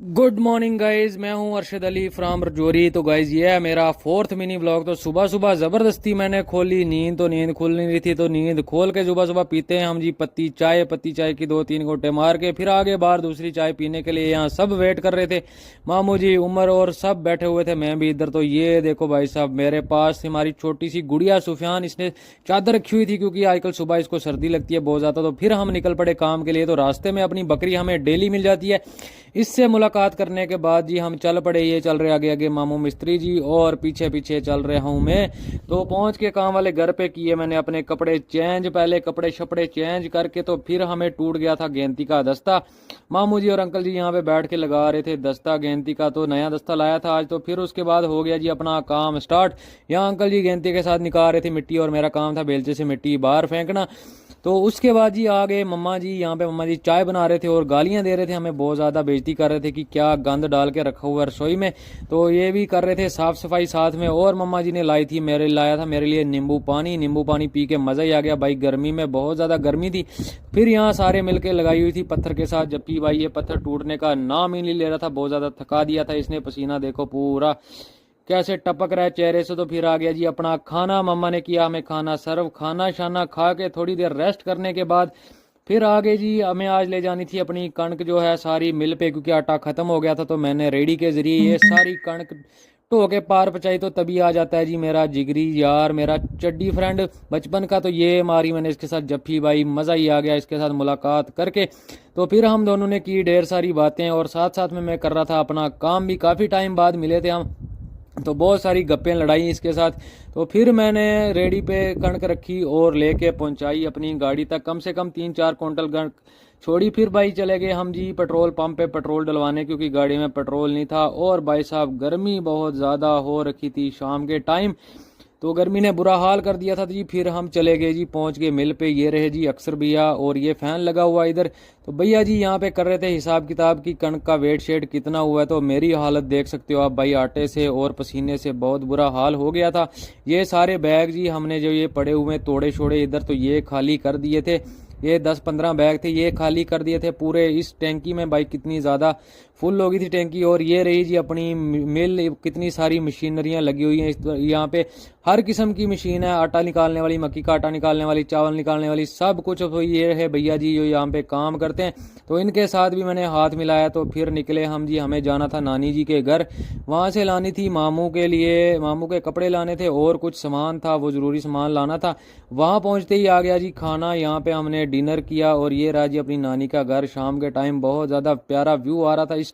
Good morning guys, मैं हूं Arshad Ali from Rajouri. तो गाइज ये है मेरा फोर्थ मिनी ब्लॉग। तो सुबह सुबह जबरदस्ती मैंने खोली नींद, तो नींद खुल नहीं रही थी, तो नींद खोल के सुबह सुबह पीते हैं हम जी पत्ती चाय की 2-3 घोटे मार के फिर आगे बाहर दूसरी चाय पीने के लिए। यहाँ सब वेट कर रहे थे, मामू जी, उमर और सब बैठे हुए थे, मैं भी इधर। तो ये देखो भाई साहब, मेरे पास हमारी छोटी सी गुड़िया सुफियान, इसने चादर रखी हुई थी क्योंकि आजकल सुबह इसको सर्दी लगती है बहुत ज्यादा। तो फिर हम निकल पड़े काम के लिए। तो रास्ते में अपनी बकरी हमें डेली मिल जाती है, इससे मुलाकात करने के बाद जी हम चल पड़े। ये चल रहे आगे आगे मामू मिस्त्री जी और पीछे पीछे चल रहा हूं मैं। तो पहुंच के काम वाले घर पे किए मैंने अपने कपड़े चेंज, पहले कपड़े शपड़े चेंज करके तो फिर हमें टूट गया था गेंती का दस्ता। मामू जी और अंकल जी यहाँ पे बैठ के लगा रहे थे दस्ता गेंती का, तो नया दस्ता लाया था आज। तो फिर उसके बाद हो गया जी अपना काम स्टार्ट। यहाँ अंकल जी गेंती के साथ निकाल रहे थे मिट्टी और मेरा काम था बेलचे से मिट्टी बाहर फेंकना। तो उसके बाद जी आ गए मम्मा जी। यहाँ पे मम्मा जी चाय बना रहे थे और गालियां दे रहे थे, हमें बहुत ज्यादा बेइज्जती कर रहे थे कि क्या गंद डाल के रखा हुआ है रसोई में। तो ये भी कर रहे थे साफ सफाई साथ में। और मम्मा जी ने लाया था मेरे लिए नींबू पानी पी के मजा ही आ गया भाई। गर्मी में बहुत ज्यादा गर्मी थी। फिर यहाँ सारे मिलके लगाई हुई थी पत्थर के साथ, जबकि भाई ये पत्थर टूटने का नाम ही नहीं ले रहा था, बहुत ज्यादा थका दिया था इसने। पसीना देखो पूरा कैसे टपक रहा है चेहरे से। तो फिर आ गया जी अपना खाना, मम्मा ने किया हमें खाना सर्व। खाना शाना खा के थोड़ी देर रेस्ट करने के बाद फिर आगे जी हमें आज ले जानी थी अपनी कणक जो है सारी मिल पे, क्योंकि आटा खत्म हो गया था। तो मैंने रेडी के जरिए ये सारी कणक ढो के पार पहुंचाई। तो तभी आ जाता है जी मेरा जिगरी यार, मेरा चड्डी फ्रेंड बचपन का। तो ये मारी मैंने इसके साथ जफ्फी भाई, मजा ही आ गया इसके साथ मुलाकात करके। तो फिर हम दोनों ने की ढेर सारी बातें और साथ साथ में मैं कर रहा था अपना काम भी। काफी टाइम बाद मिले थे हम, तो बहुत सारी गप्पें लड़ाई इसके साथ। तो फिर मैंने रेडी पे कणक रखी और लेके पहुंचाई अपनी गाड़ी तक। कम से कम 3-4 क्विंटल कणक छोड़ी। फिर भाई चले गए हम जी पेट्रोल पंप पे पेट्रोल डलवाने, क्योंकि गाड़ी में पेट्रोल नहीं था। और भाई साहब गर्मी बहुत ज़्यादा हो रखी थी शाम के टाइम, तो गर्मी ने बुरा हाल कर दिया था जी। फिर हम चले गए जी, पहुंच गए मिल पे। ये रहे जी अक्सर भैया और ये फैन लगा हुआ इधर। तो भैया जी यहाँ पे कर रहे थे हिसाब किताब की कणक का वेट शेट कितना हुआ है। तो मेरी हालत देख सकते हो आप भाई, आटे से और पसीने से बहुत बुरा हाल हो गया था। ये सारे बैग जी हमने जो ये पड़े हुए तोड़े छोड़े इधर, तो ये खाली कर दिए थे। ये 10-15 बैग थे, ये खाली कर दिए थे पूरे। इस टैंकी में भाई कितनी ज़्यादा फुल हो गई थी टैंकी। और ये रही जी अपनी मिल, कितनी सारी मशीनरियां लगी हुई हैं यहाँ पे। हर किस्म की मशीन है, आटा निकालने वाली, मक्की का आटा निकालने वाली, चावल निकालने वाली, सब कुछ। तो ये है भैया जी जो यहाँ पे काम करते हैं, तो इनके साथ भी मैंने हाथ मिलाया। तो फिर निकले हम जी, हमें जाना था नानी जी के घर। वहाँ से लानी थी मामू के लिए, मामू के कपड़े लाने थे और कुछ सामान था, वो ज़रूरी सामान लाना था। वहाँ पहुँचते ही आ गया जी खाना। यहाँ पे हमने डिनर किया और ये रहा जी अपनी नानी का घर। शाम के टाइम बहुत ज़्यादा प्यारा व्यू आ रहा था इस